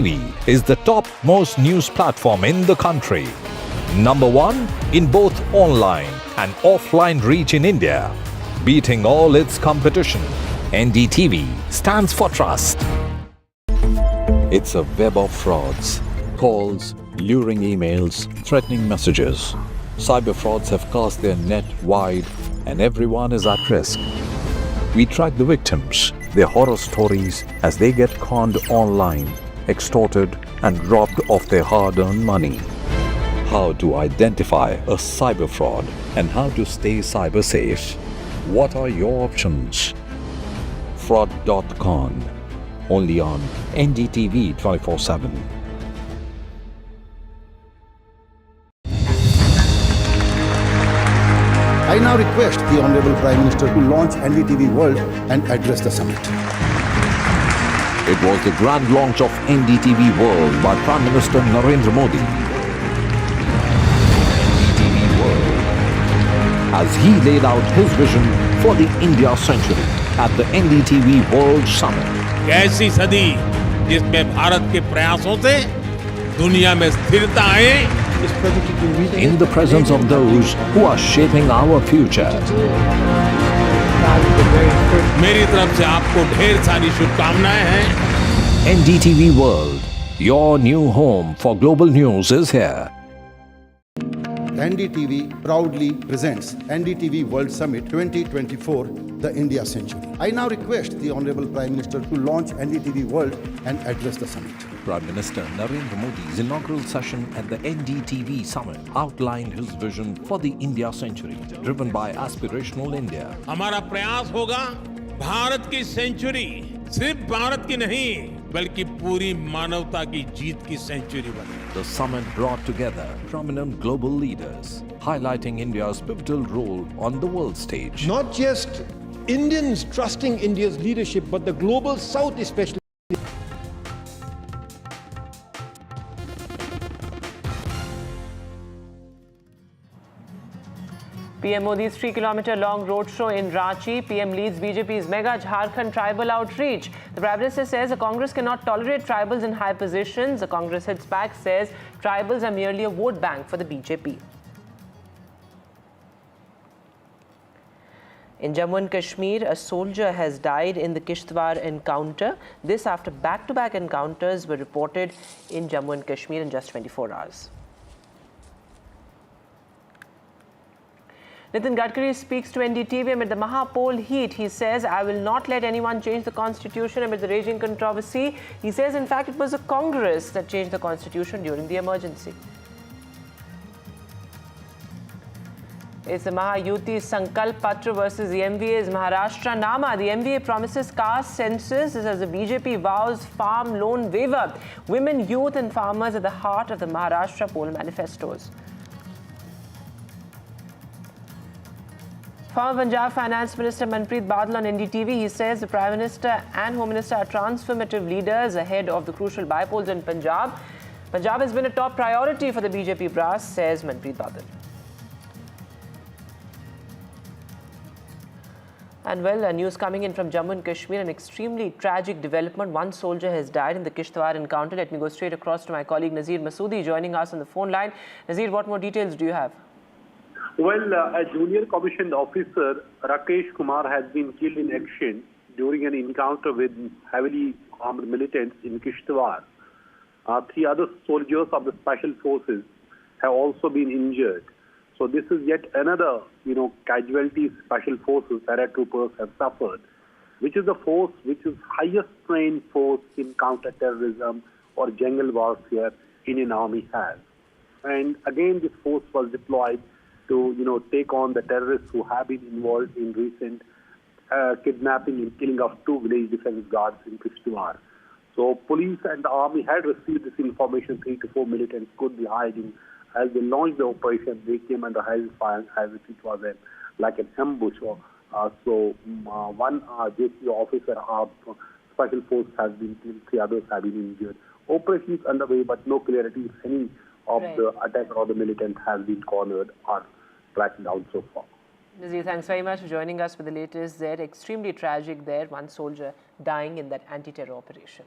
NDTV is the top-most news platform in the country. Number one in both online and offline reach in India. Beating all its competition, NDTV stands for trust. It's a web of frauds, calls, luring emails, threatening messages. Cyber frauds have cast their net wide and everyone is at risk. We track the victims, their horror stories as they get conned online, extorted and robbed of their hard-earned money. How to identify a cyber fraud and how to stay cyber safe. What are your options? Fraud.con. Only on NDTV 24/7. I now request the Honorable Prime Minister to launch NDTV World and address the summit. It was the grand launch of NDTV World by Prime Minister Narendra Modi. NDTV World, as he laid out his vision for the India century at the NDTV World Summit. ऐसी सदी जिसमें भारत के प्रयासों से दुनिया में स्थिरता आए, in the presence of those who are shaping our future. मेरी तरफ से आपको ढेर सारी शुभकामनाएं हैं। NDTV World, your new home for global news is here. NDTV proudly presents NDTV World Summit 2024, the India Century. I now request the Honorable Prime Minister to launch NDTV World and address the summit. Prime Minister Narendra Modi's inaugural session at the NDTV Summit outlined his vision for the India century, driven by aspirational India. हमारा प्रयास होगा भारत की century सिर्फ भारत की नहीं बल्कि पूरी मानवता की जीत की सेंचुरी बने। The summit brought together prominent global leaders, highlighting India's pivotal role on the world stage. Not just Indians trusting India's leadership, but the global South especially. PM Modi's 3-kilometer-long roadshow in Ranchi. PM leads BJP's mega Jharkhand tribal outreach. The Prime Minister says the Congress cannot tolerate tribals in high positions. The Congress hits back, says tribals are merely a vote bank for the BJP. In Jammu and Kashmir, a soldier has died in the Kishtwar encounter. This after back-to-back encounters were reported in Jammu and Kashmir in just 24 hours. Nitin Gadkari speaks to NDTV amid the Mahapol heat. He says, I will not let anyone change the constitution amid the raging controversy. He says, in fact, it was the Congress that changed the constitution during the emergency. It's the Mahayuti Sankalp Patra versus the MVA's Maharashtra Nama. The MVA promises caste census as the BJP vows farm loan waiver. Women, youth and farmers at the heart of the Maharashtra poll manifestos. Former Punjab Finance Minister Manpreet Badal on NDTV. He says the Prime Minister and Home Minister are transformative leaders ahead of the crucial bypolls in Punjab. Punjab has been a top priority for the BJP brass, says Manpreet Badal. And well, news coming in from Jammu and Kashmir, an extremely tragic development. One soldier has died in the Kishtwar encounter. Let me go straight across to my colleague Nazir Masoodi joining us on the phone line. Nazir, what more details do you have? Well, a junior commissioned officer, Rakesh Kumar, has been killed in action during an encounter with heavily armed militants in Kishtwar. 3 other soldiers of the special forces have also been injured. So this is yet another, casualty special forces paratroopers have suffered, which is the force which is highest trained force in counter-terrorism or jungle warfare Indian Army has. And again, this force was deployed to, take on the terrorists who have been involved in recent kidnapping and killing of 2 village defense guards in Kishtwar. So police and the army had received this information 3 to 4 militants could be hiding. As they launched the operation, they came under heavy fire as if it was like an ambush. So one JC officer of special force has been killed, 3 others have been injured. Operation is underway, but no clarity if any of the attacker or the militant has been cornered or tracked down so far. Nazir, thanks very much for joining us for the latest there. Extremely tragic there, one soldier dying in that anti-terror operation.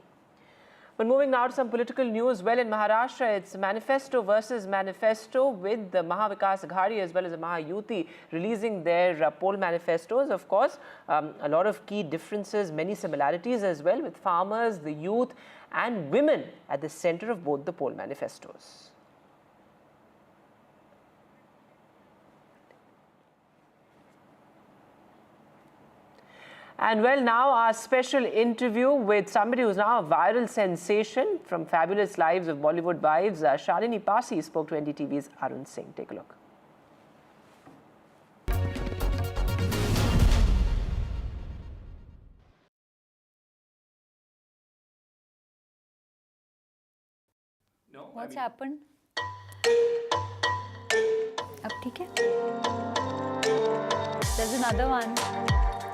But moving now to some political news. Well, in Maharashtra, it's manifesto versus manifesto, with the Maha Vikas Aghadi as well as the Maha Yuti releasing their poll manifestos. Of course, a lot of key differences, many similarities as well, with farmers, the youth and women at the center of both the poll manifestos. And well, now our special interview with somebody who's now a viral sensation from fabulous lives of Bollywood Wives. Shalini Passi spoke to NDTV's Arun Singh. Take a look. What's happened? अब ठीक है? There's another one.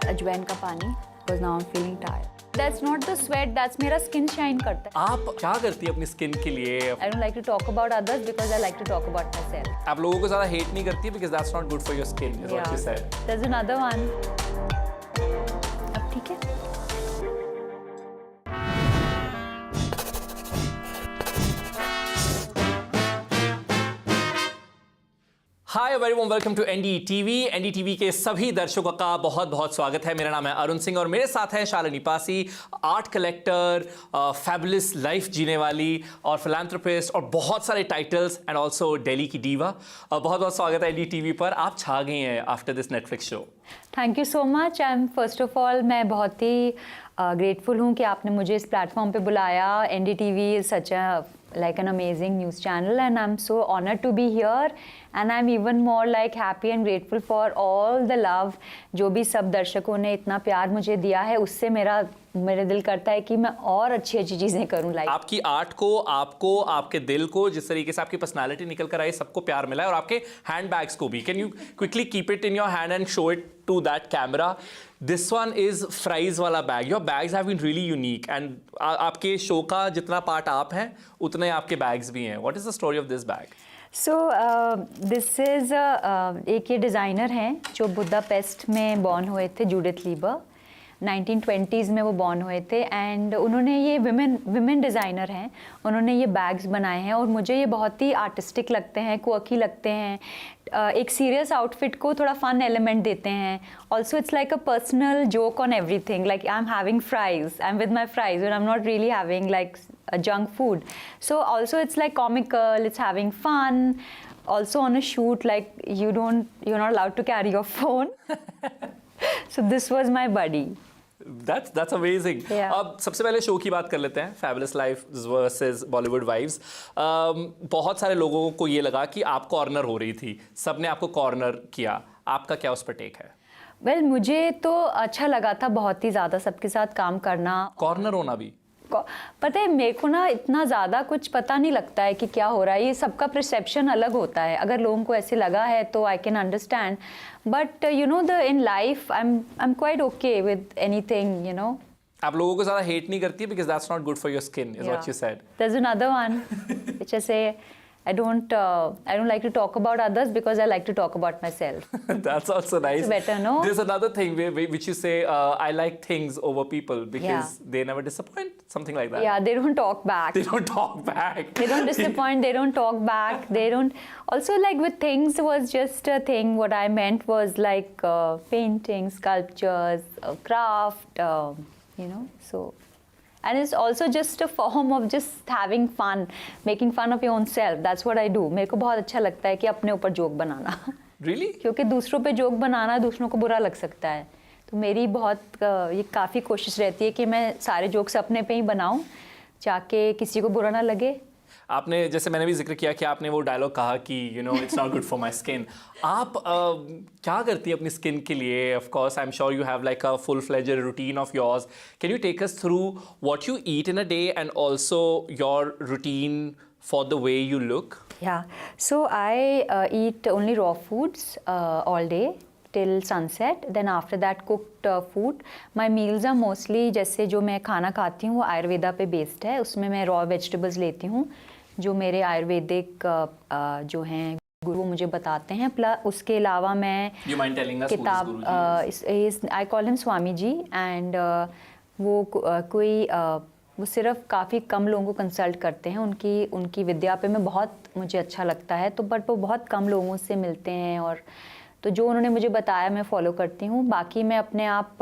अजवाइन का पानी, because now I'm feeling tired. That's not the sweat, that's मेरा skin shine करता है. आप क्या करती है अपनी स्किन के लिए? I don't like to talk about others because I like to talk about myself. आप लोगों को ज़्यादा hate नहीं करती because that's not good for your skin, is what you said. There's another one. अब ठीक है? Hi everyone, welcome to NDTV. NDTV के सभी दर्शकों का बहुत बहुत स्वागत है। मेरा नाम है अरुण सिंह और मेरे साथ हैं Shalini Pasi, art collector, fabulous life जीने वाली और फिलैंथ्रोपिस्ट और बहुत सारे टाइटल्स एंड ऑल्सो दिल्ली की डीवा। बहुत बहुत स्वागत है एनडीटीवी पर। आप छा गई हैं after this Netflix show. Thank you so much. I am first of all मैं बहुत ही ग्रेटफुल हूँ कि आपने मुझे इस प्लेटफॉर्म पे बुलाया। NDTV is such a like an amazing news channel and I'm so honored to be here and I'm even more like happy and grateful for all the love जो भी सब दर्शकों ने इतना प्यार मुझे दिया है, उससे मेरे दिल करता है कि मैं और अच्छी अच्छी चीज़ें करूँ। लाइक आपकी आर्ट को, आपको, आपके दिल को, जिस तरीके से आपकी पर्सनालिटी निकल कर आई, सबको प्यार मिला है। और आपके हैंडबैग्स को भी, can you quickly keep it in your hand and show it to that camera? This one is fries वाला bag. Your bags have been really unique and आपके शो का जितना पार्ट आप हैं उतने आपके बैग्स भी हैं। What is the story of this bag? So this is एक ये डिज़ाइनर हैं जो बुडापेस्ट में बॉर्न हुए थे, जूडिथ लीबर। 1920s में वो बॉर्न हुए थे एंड उन्होंने ये विमेन डिज़ाइनर हैं, उन्होंने ये बैग्स बनाए हैं और मुझे ये बहुत ही आर्टिस्टिक लगते हैं, क्वर्की लगते हैं। एक सीरियस आउटफिट को थोड़ा फन एलिमेंट देते हैं। Also it's like a personal joke on everything, like I am having fries, I am with my fries and I'm not really having like junk food. So also it's like comical, it's having fun. Also on a shoot, like you're not allowed to carry your phone. So this was my buddy. That's amazing. Yeah. अब सबसे पहले show की बात कर लेते हैं, fabulous life versus Bollywood wives. बहुत सारे लोगों को ये लगा कि आप कॉर्नर हो रही थी, सबने आपको कॉर्नर किया। आपका क्या उस पर टेक है? Well, मुझे तो अच्छा लगा था बहुत ही ज़्यादा सबके साथ काम करना। कॉर्नर होना भी पता है मेरे को ना इतना ज़्यादा कुछ पता नहीं लगता है कि क्या हो रहा है, ये सबका परसेप्शन अलग होता है। अगर लोगों को ऐसे लगा है तो I can understand, but you know the in life I am quite okay with anything, you know. आप लोगों को ज़्यादा हेट नहीं करती because that's not good for your skin, is what you said. There is another one which I say I don't like to talk about others because I like to talk about myself. That's also nice. It's better, no? There's another thing which you say, I like things over people because they never disappoint, something like that. Yeah, they don't talk back. They don't talk back. They don't disappoint, they don't talk back, they don't... Also, like with things was just a thing, what I meant was like painting, sculptures, craft, you know, so... And it's also just a form of just having fun, making fun of your own self. That's what I do. मेरे को बहुत अच्छा लगता है कि अपने ऊपर joke बनाना। Really? क्योंकि दूसरों पे जोक बनाना दूसरों को बुरा लग सकता है, तो मेरी बहुत ये काफ़ी कोशिश रहती है कि मैं सारे जोक्स अपने पे ही बनाऊं, जाके किसी को बुरा ना लगे। आपने, जैसे मैंने भी जिक्र किया कि आपने वो डायलॉग कहा कि you know it's not good for my skin. आप क्या करती है अपनी स्किन के लिए? Of course I am sure you have like a full fledged routine of yours. Can you take us through what you eat in a day and also your routine for the way you look? Yeah, so I eat only raw foods all day till sunset. Then after that cooked food. My meals are mostly, जैसे जो मैं खाना खाती हूँ वो आयुर्वेदा पे based है, उसमें मैं रॉ वेजिटेबल्स लेती हूँ जो मेरे आयुर्वेदिक जो हैं गुरु मुझे बताते हैं। प्लस उसके अलावा मैं किताब, I call him Swami ji, and वो कोई वो सिर्फ काफ़ी कम लोगों को कंसल्ट करते हैं, उनकी विद्या पे मैं बहुत मुझे अच्छा लगता है, तो बट वो बहुत कम लोगों से मिलते हैं, और तो जो उन्होंने मुझे बताया मैं फॉलो करती हूँ। बाकी मैं अपने आप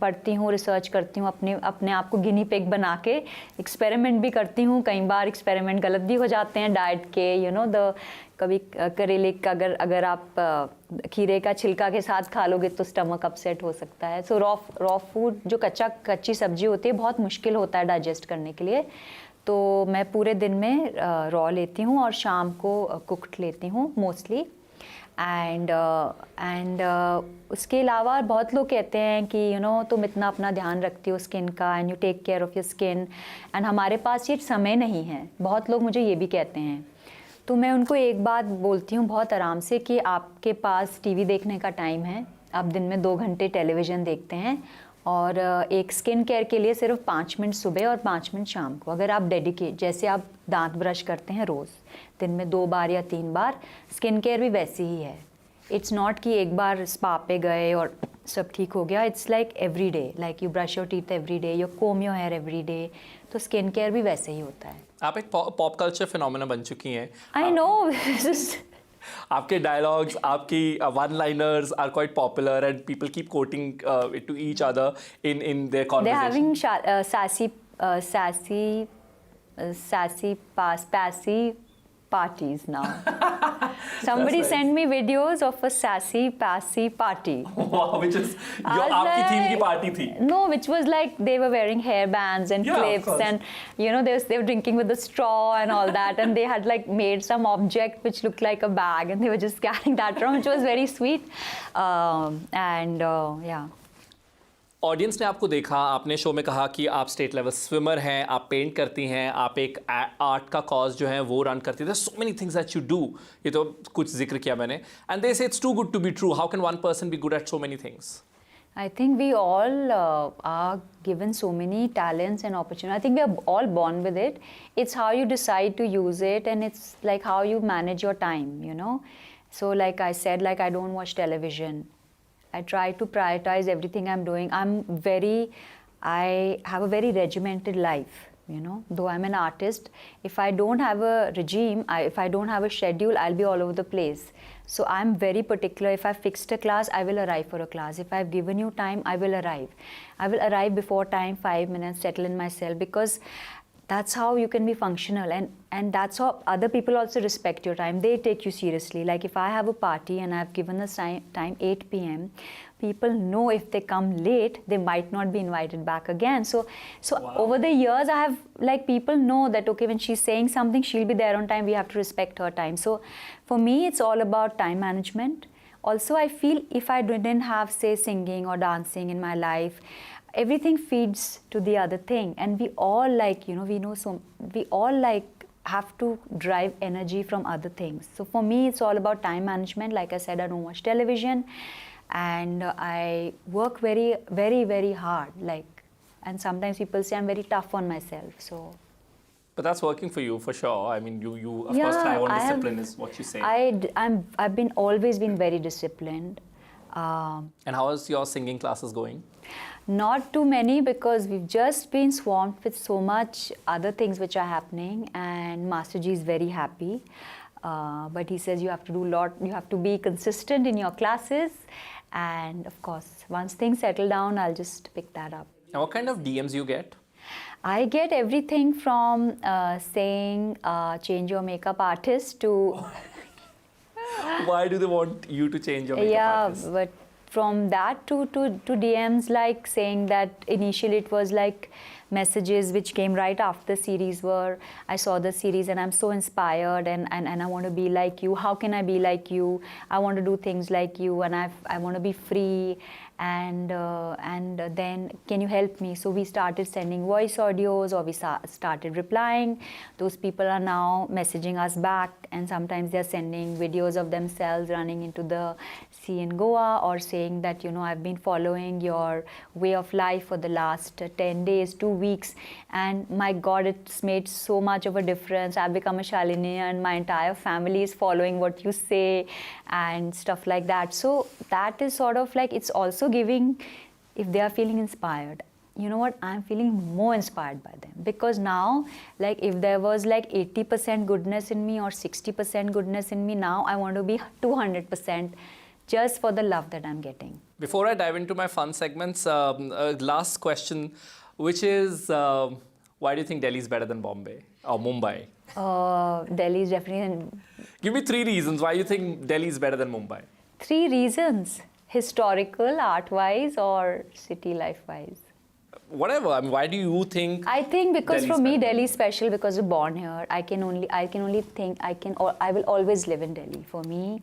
पढ़ती हूँ, रिसर्च करती हूँ, अपने आप को गिनी पिग बना के एक्सपेरिमेंट भी करती हूँ। कई बार एक्सपेरिमेंट गलत भी हो जाते हैं डाइट के, कभी करेले का अगर आप खीरे का छिलका के साथ खा लोगे तो स्टमक अपसेट हो सकता है। सो रॉ फूड जो कच्ची सब्जी होती है बहुत मुश्किल होता है डाइजेस्ट करने के लिए, तो मैं पूरे दिन में रॉ लेती हूँ और शाम को कुक्ड लेती हूँ मोस्टली। एंड उसके अलावा बहुत लोग कहते हैं कि तुम इतना अपना ध्यान रखती हो स्किन का, and you take care of your skin, and हमारे पास ये समय नहीं है। बहुत लोग मुझे ये भी कहते हैं, तो मैं उनको एक बात बोलती हूँ बहुत आराम से कि आपके पास टीवी देखने का टाइम है, आप दिन में 2 घंटे टेलीविज़न देखते हैं, और एक स्किन केयर के लिए सिर्फ 5 मिनट सुबह और 5 मिनट शाम को अगर आप डेडिकेट, जैसे आप दांत ब्रश करते हैं रोज़ दिन में 2 बार या 3 बार, स्किन केयर भी वैसी ही है। इट्स नॉट कि एक बार स्पा पे गए और सब ठीक हो गया। It's like every day, like you brush your teeth every day, you comb your hair every day, तो स्किन केयर भी वैसे ही होता है। आप एक पॉप कल्चर फिनोमेना बन चुकी हैं। आई नो आपके डायलॉग्स, आपकी one liners are quite popular and people keep quoting it to each other in their conversation. They're having sassy parties now. Somebody That's sent me videos of a sassy passy party. Wow, which is I was आपकी theme की like- party थी। No, which was like they were wearing hairbands and Yeah, of clips, course. and they were drinking with a straw and all that, and they had like made some object which looked like a bag, and they were just carrying that around, which was very sweet. Yeah. Audience ने आपको देखा, आपने show में कहा कि आप state level swimmer हैं, आप पेंट करती हैं, आप एक आर्ट का कॉज जो है वो रन करती हैं। So many things that you do, ये तो कुछ जिक्र किया मैंने। And they say it's too good to be true, how can one person be good at so many things? I think we all are given so many talents and opportunities. I think we are all born with it. It's how you decide to use it, and it's like how you manage your time. So like I said, like I don't watch television. I try to prioritize everything I'm doing. I have a very regimented life, though I'm an artist. If I don't have a regime, if I don't have a schedule, I'll be all over the place. So I'm very particular. If I've fixed a class, I will arrive for a class. If I've given you time, I will arrive. I will arrive before time, 5 minutes, settle in myself, because that's how you can be functional, and that's how other people also respect your time. They take you seriously. Like if I have a party and I've given the time 8 p.m, people know if they come late, they might not be invited back again. So Wow. Over the years, I have, like, people know that, okay, when she's saying something, she'll be there on time. We have to respect her time. So for me, it's all about time management. Also, I feel if I didn't have, say, singing or dancing in my life, everything feeds to the other thing, and we all we all have to drive energy from other things. So for me, it's all about time management. Like I said, I don't watch television, and I work very, very, very hard. And sometimes people say I'm very tough on myself. So. But that's working for you for sure. I mean, you of course thrive on discipline, is what you say. I've always been very disciplined. And how is your singing classes going? Not too many, because we've just been swamped with so much other things which are happening, and Master Ji is very happy. But he says you have to do a lot, you have to be consistent in your classes, and of course, once things settle down, I'll just pick that up. And what kind of DMs you get? I get everything from saying change your makeup artist to... Why do they want you to change your makeup artist? But from that to DMs like saying that initially it was like messages which came right after the series were, I saw the series and I'm so inspired, and I want to be like you. How can I be like you? I want to do things like you, and I want to be free, and then can you help me? So we started sending voice audios, or we started replying. Those people are now messaging us back, and sometimes they're sending videos of themselves running into the sea in Goa, or saying that, I've been following your way of life for the last 10 days, 2 weeks, and my God, it's made so much of a difference. I've become a Shalini, and my entire family is following what you say, and stuff like that. So that is sort of like, it's also giving, if they are feeling inspired. you know what, I'm feeling more inspired by them, because now, like, if there was like 80% goodness in me or 60% goodness in me, now I want to be 200% just for the love that I'm getting. Before I dive into my fun segments, last question, which is, why do you think Delhi is better than Bombay or Mumbai? Delhi is definitely... Give me 3 reasons why you think Delhi is better than Mumbai. 3 reasons. Historical, art-wise, or city life-wise? Whatever. I mean, why do you think? I think because Delhi's for me, better? Delhi is special because I'm born here. I can only think I will always live in Delhi for me.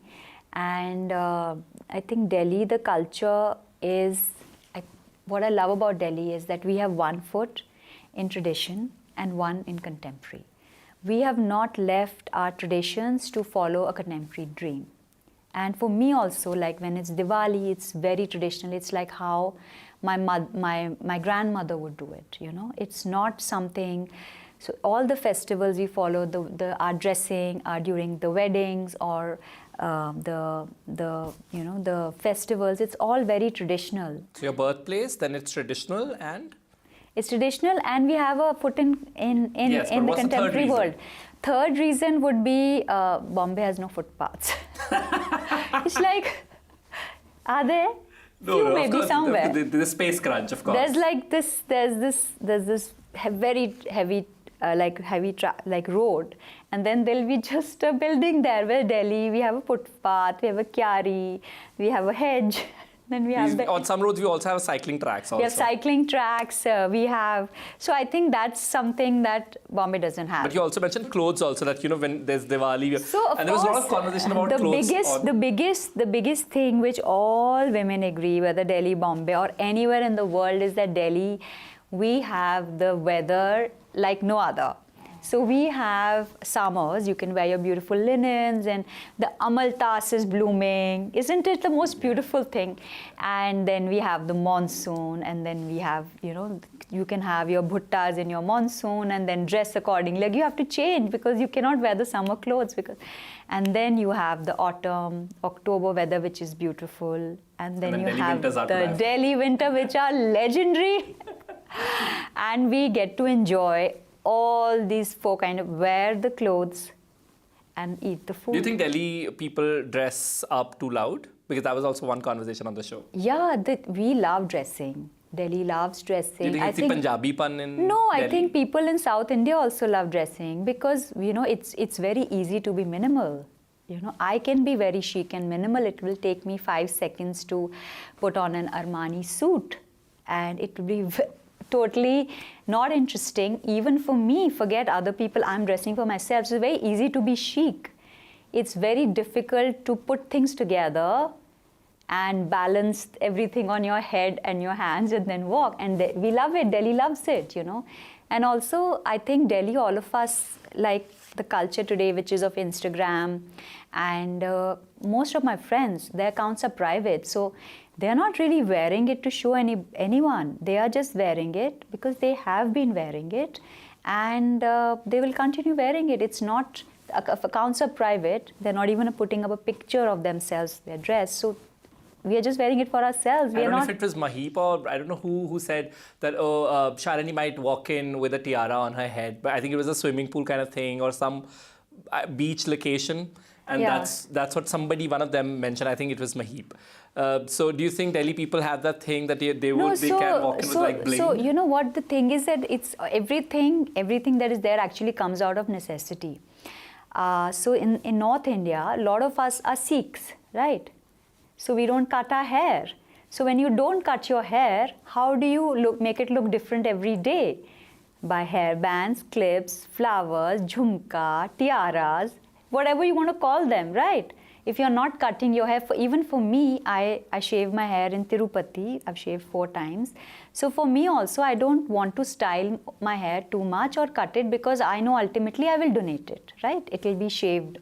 And I think Delhi, the culture is, what I love about Delhi is that we have one foot in tradition and one in contemporary. We have not left our traditions to follow a contemporary dream. And for me also, like when it's Diwali, it's very traditional. It's like how my grandmother would do it, you know. It's not something, so all the festivals we follow, our dressing are during the weddings or the festivals, it's all very traditional. So your birthplace, then it's traditional and? It's traditional, and we have a foot in Yes, the what's the third contemporary reason? world. Third reason would be Bombay has no footpaths. It's like, are there? Few of maybe course, somewhere. The space crunch, of course. There's like this. There's this very heavy road, and then there'll be just a building there. Where Delhi, we have a footpath, we have a kyari, we have a hedge. Then we have on some roads, we also have cycling tracks. Also. We have cycling tracks. So I think that's something that Bombay doesn't have. But you also mentioned clothes also, that, you know, when there's Diwali. So and there was a lot of conversation about clothes. The biggest thing which all women agree, whether Delhi, Bombay or anywhere in the world, is that Delhi, we have the weather like no other. So we have summers, you can wear your beautiful linens, and the amaltas is blooming. Isn't it the most beautiful thing? And then we have the monsoon, and then we have, you know, you can have your bhuttas in your monsoon and then dress accordingly. Like, you have to change because you cannot wear the summer clothes. And then you have the autumn, October weather, which is beautiful. And then you Delhi have winters are the Delhi winter, which are legendary. And we get to enjoy all these 4 kind of wear the clothes and eat the food. Do you think Delhi people dress up too loud? Because that was also one conversation on the show. Yeah, we love dressing. Delhi loves dressing. Do you think it's the Punjabi pun in No, Delhi? I think people in South India also love dressing because, you know, it's very easy to be minimal. You know, I can be very chic and minimal. It will take me 5 seconds to put on an Armani suit, and it will be totally not interesting, even for me. Forget other people, I'm dressing for myself. So it's very easy to be chic. It's very difficult to put things together and balance everything on your head and your hands and then walk. And we love it. Delhi loves it, you know. And also, I think Delhi, all of us, like the culture today, which is of Instagram, and most of my friends, their accounts are private. So they're not really wearing it to show anyone. They are just wearing it because they have been wearing it, and they will continue wearing it. It's not, if accounts are private, they're not even putting up a picture of themselves, their dress. So we are just wearing it for ourselves. I don't know if it was Maheep or I don't know who said that, Shalini might walk in with a tiara on her head. But I think it was a swimming pool kind of thing or some beach location. And Yeah. that's what one of them mentioned. I think it was Maheep. So do you think Delhi people have that thing that they can walk in with like bling? So you know what the thing is, that it's everything that is there actually comes out of necessity. So in North India, a lot of us are Sikhs, right? So we don't cut our hair. So when you don't cut your hair, how do you make it look different every day? By hair bands, clips, flowers, jhumka, tiaras, whatever you want to call them, right? If you're not cutting your hair, even for me, I shave my hair in Tirupati. I've shaved 4 times. So for me also, I don't want to style my hair too much or cut it because I know ultimately I will donate it, right? It will be shaved.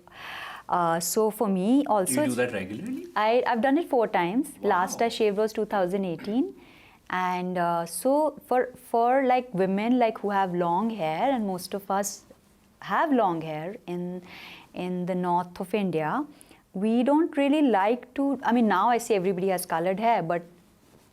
So for me also... You do that regularly? I've done it 4 times. Wow. Last I shaved was 2018. And so for like women like who have long hair, and most of us have long hair in the north of India, we don't really like to, I mean, now I see everybody has colored hair, but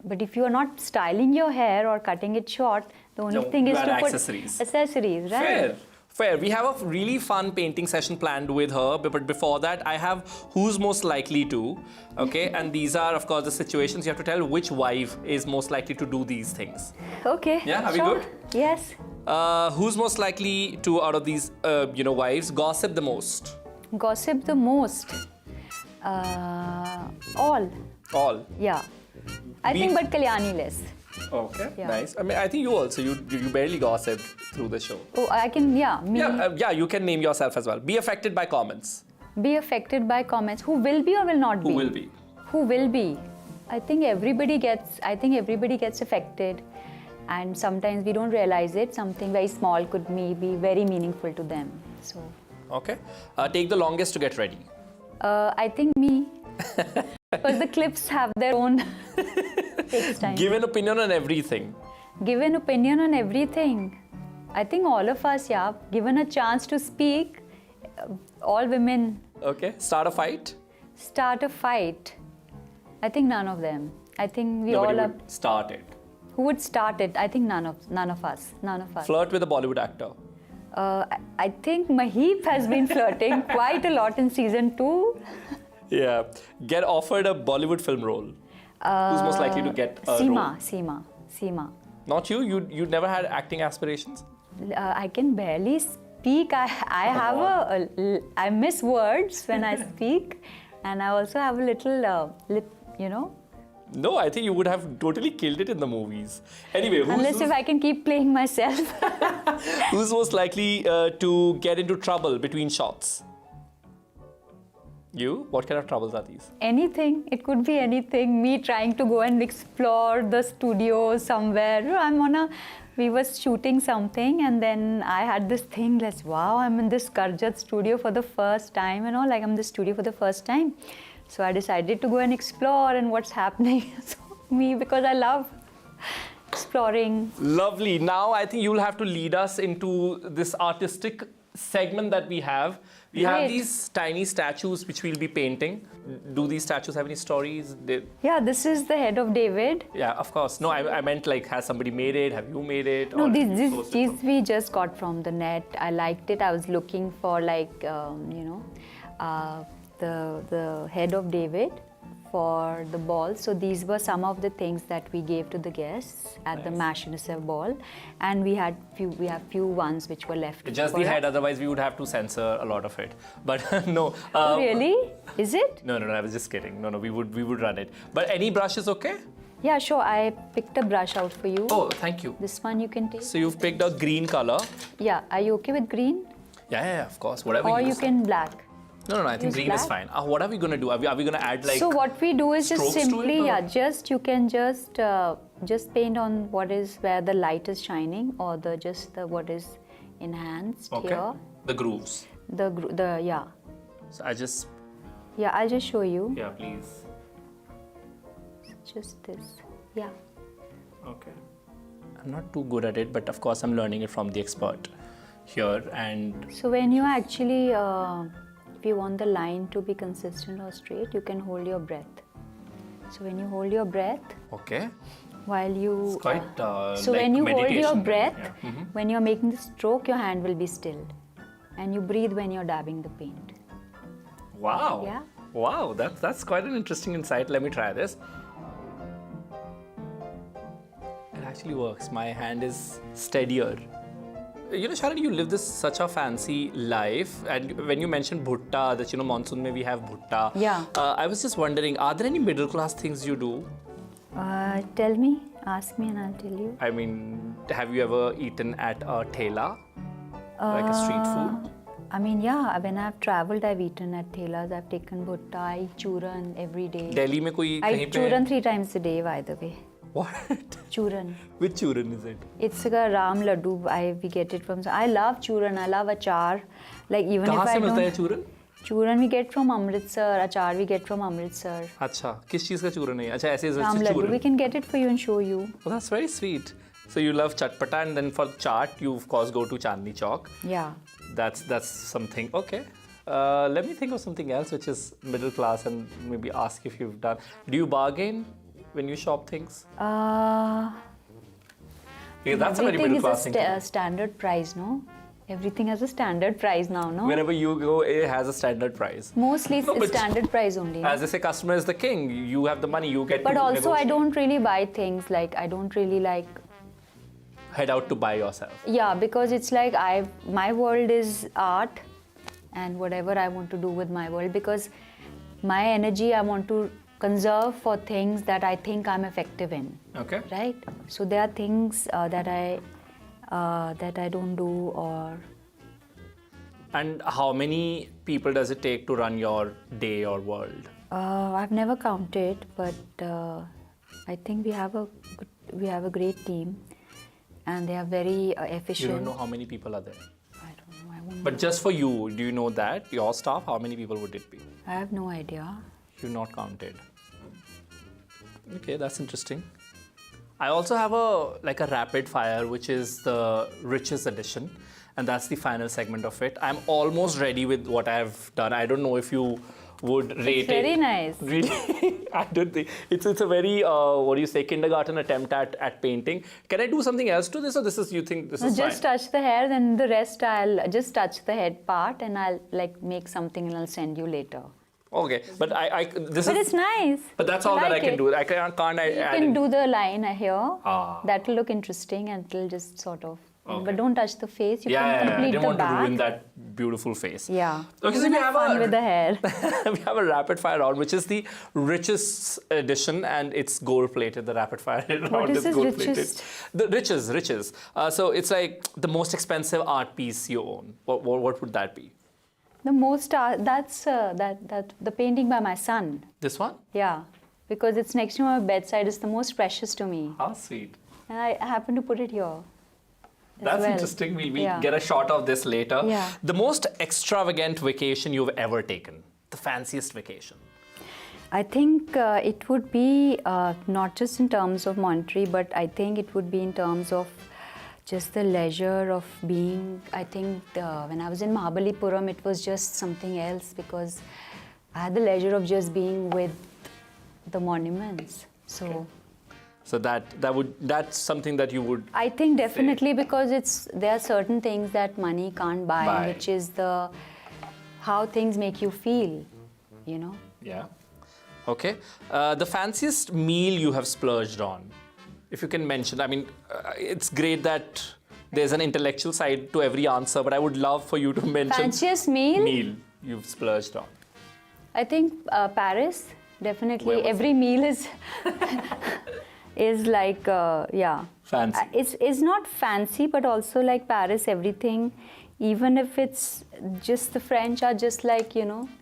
But if you are not styling your hair or cutting it short, the only thing you is add to put accessories, right? Fair. Fair. We have a really fun painting session planned with her, but before that, I have who's most likely to. Okay, and these are, of course, the situations you have to tell which wife is most likely to do these things. Okay. Yeah, are we sure. good? Yes. Who's most likely to, out of these, wives, gossip the most? Gossip the most. All. All. Yeah. I think, but Kalyani less. Okay, Yeah. nice. I mean, I think you also, you barely gossip through the show. Oh, I can, yeah, me. Yeah, you can name yourself as well. Be affected by comments. Be affected by comments. Who will be or will not be? Who will be? Who will be? I think everybody gets affected, and sometimes we don't realize it. Something very small could be very meaningful to them. So. Okay. Take the longest to get ready. I think me. Because the clips have their own takes time. Give an opinion on everything. Give an opinion on everything. I think all of us, yeah, given a chance to speak, all women. Okay. Start a fight. Start a fight. I think none of them. I think we Nobody all are. would start it. Who would start it? I think none of us. Flirt with a Bollywood actor. I think Mahip has been flirting quite a lot in season 2. Yeah. Get offered a Bollywood film role. Who's most likely to get a role? Seema. Not you? You never had acting aspirations? I can barely speak. I miss words when I speak, and I also have a little lip, No, I think you would have totally killed it in the movies. Anyway, Unless if I can keep playing myself. who's most likely to get into trouble between shots? You? What kind of troubles are these? Anything. It could be anything. Me trying to go and explore the studio somewhere. We were shooting something, and then I had this thing like, wow, I'm in this Karjat studio for the first time, like I'm in the studio for the first time. So I decided to go and explore and what's happening. So because I love exploring. Lovely. Now I think you'll have to lead us into this artistic segment that we have. We have these tiny statues which we'll be painting. Do these statues have any stories? Yeah, this is the head of David. Yeah, of course. No, I meant like, has somebody made it? Have you made it? No, these we just got from the net. I liked it. I was looking for the head of David for the ball. So these were some of the things that we gave to the guests at the Mash UNICEF ball, and we have few ones which were left. Just the head, otherwise we would have to censor a lot of it. But no. Oh, really? Is it? No, I was just kidding. No, we would run it. But any brush is okay? Yeah, sure. I picked a brush out for you. Oh, thank you. This one you can take. So you've picked a green color. Yeah. Are you okay with green? Yeah, of course. Whatever. Or you can black. No, I think green is fine. What are we going to do? Are we going to add like So what we do is just simply, you can just paint on where the light is shining, or what is enhanced here. The grooves. Yeah. So I just... Yeah, I'll just show you. Yeah, please. Just this. Yeah. Okay. I'm not too good at it, but of course I'm learning it from the expert here. And so when you actually... if you want the line to be consistent or straight, you can hold your breath. So when you hold your breath, okay, while you it's quite so when you hold your breath, when you're making the stroke, your hand will be still, and you breathe when you're dabbing the paint. Wow. Yeah. Wow, that's quite an interesting insight. Let me try this. It actually works. My hand is steadier. Shalini, you live such a fancy life, and when you mentioned bhutta, that monsoon mein we have bhutta. Yeah. I was just wondering, are there any middle class things you do? Tell me, ask me, and I'll tell you. I mean, have you ever eaten at a thela, like a street food? I mean, yeah. When I've traveled, I've eaten at thelas. I've taken bhutta. I eat churan every day. Delhi mein koi I eat churan 3 times a day, by the way. What? Churan. Which churan is it? It's a ram laddu. We get it from. I love churan. I love achar. Like even Kahan if se I don't. milta hai churan? Churan we get from Amritsar. Achar we get from Amritsar. अच्छा, किस चीज़ का चूरन है? अच्छा, ऐसे ram laddu. We can get it for you and show you. Well, that's very sweet. So you love chatpata, and then for chaat, you of course go to Chandni Chowk. Yeah. That's something. Okay. Let me think of something else which is middle class, and maybe ask if you've done. Do you bargain? when you shop things? Uh, Yeah, that's a very everything middle is class thing. to do. standard price, no? Everything has a standard price now, no? Wherever you go, it has a standard price. Mostly No, it's but standard price only. As they say, customer is the king. You have the money, you get But to also I negotiate. don't really buy things like, I don't really like, Head out to buy yourself. yeah, because it's like my world is art and whatever I want to do with my world, because my energy I want to conserve for things that I think I'm effective in. Okay. Right? So there are things that I don't do, or And how many people does it take to run your day or world? I've never counted, but I think we have a great team, and they are very efficient. You don't know how many people are there. I don't know. I won't. But just for you, do you know that? Your staff, how many people would it be? I have no idea. You've not counted. Okay, that's interesting. I also have a rapid fire, which is the riches edition, and that's the final segment of it. I'm almost ready with what I've done. I don't know if you would rate Very it. nice. Really? I don't think it's a very kindergarten attempt at painting. Can I do something else to this, or you think this No, is just fine? touch the hair, then the rest I'll just touch the head part, and I'll make something and I'll send you later. Okay, but this But is. it's nice. But that's all that I like can it. do. I can't You add can in. do the line here. Ah. That will look interesting, and it'll just sort of. Okay. But don't touch the face. You Yeah, can I complete didn't the want to back. ruin that beautiful face. Yeah. Okay, so Even we have have fun with the hair. we have a rapid fire round, which is the richest edition, and it's gold plated. The rapid fire round is this gold plated. richest? The riches. So it's like the most expensive art piece you own. What would that be? The most that's the painting by my son. This one? Yeah, because it's next to my bedside. It's the most precious to me, How sweet. and I happen to put it here. as That's well. interesting. We'll Yeah. get a shot of this later. Yeah. The most extravagant vacation you've ever taken. The fanciest vacation. I think it would be not just in terms of monetary, but I think it would be in terms of just the leisure of being. I think when I was in Mahabalipuram, it was just something else, because I had the leisure of just being with the monuments. So. Okay. So that's something that you would. I think definitely, because there are certain things that money can't buy, which is how things make you feel, you know. Yeah. Okay. The fanciest meal you have splurged on, if you can mention. I mean, it's great that there's an intellectual side to every answer, but I would love for you to mention. Fanciest meal you've splurged on. I think Paris, definitely. Where was Every meal is is like yeah. Fancy. It's not fancy, but also like Paris, everything. Even if it's just the French are just like,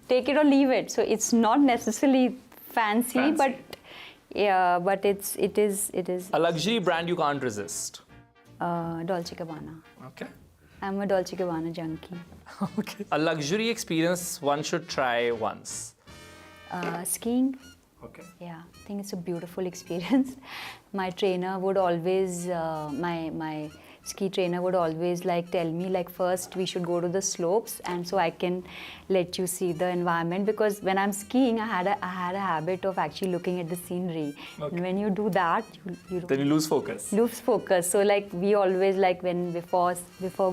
take it or leave it. So it's not necessarily fancy. But yeah, but it is. A luxury brand you can't resist. Dolce & Gabbana. Okay. I'm a Dolce & Gabbana junkie. Okay. A luxury experience one should try once. Skiing. Okay. Yeah, I think it's a beautiful experience. My trainer would always, my ski trainer would always tell me first we should go to the slopes, and so I can let you see the environment, because when I'm skiing I had a habit of actually looking at the scenery. Okay. And when you do that, you Then you lose focus. lose focus. So we always before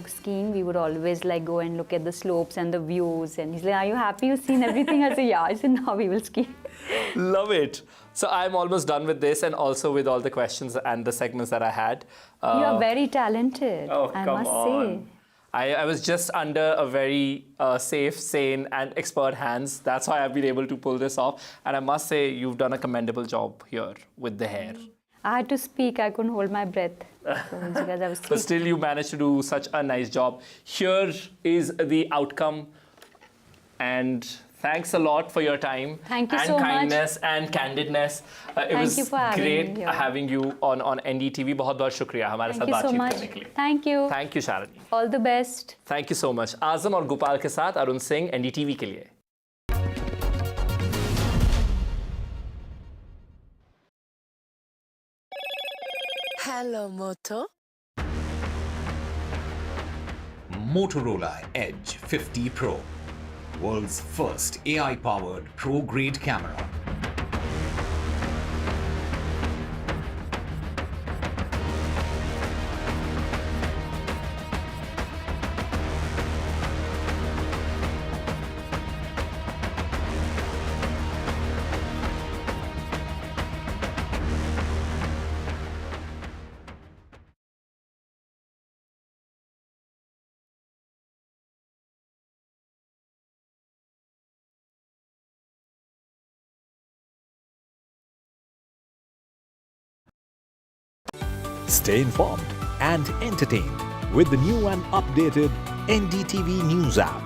skiing we would always go and look at the slopes and the views, and he's like, are you happy you've seen everything? I say, yeah. I said, now we will ski. Love it. So I'm almost done with this, and also with all the questions and the segments that I had. You are very talented, I must say. I was just under a very safe, sane, and expert hands. That's why I've been able to pull this off. And I must say, you've done a commendable job here with the hair. I had to speak. I couldn't hold my breath. Because I was But still, you managed to do such a nice job. Here is the outcome. And thanks a lot for your time. Thank you and so much. kindness and candidness. It Thank was you for having great me here. having you on NDTV. बहुत शुक्रिया हमारे साथ Thank you so बातचीत much. करने के लिए. Thank you. Thank you, Shalini. All the best. Thank you so much. आजम और गोपाल के साथ अरुण सिंह NDTV के लिए. Hello, Moto. Motorola Edge 50 Pro, world's first AI-powered pro-grade camera. Stay informed and entertained with the new and updated NDTV News app.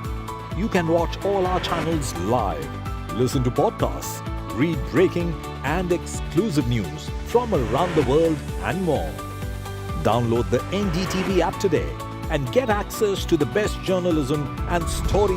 You can watch all our channels live, listen to podcasts, read breaking and exclusive news from around the world and more. Download the NDTV app today and get access to the best journalism and stories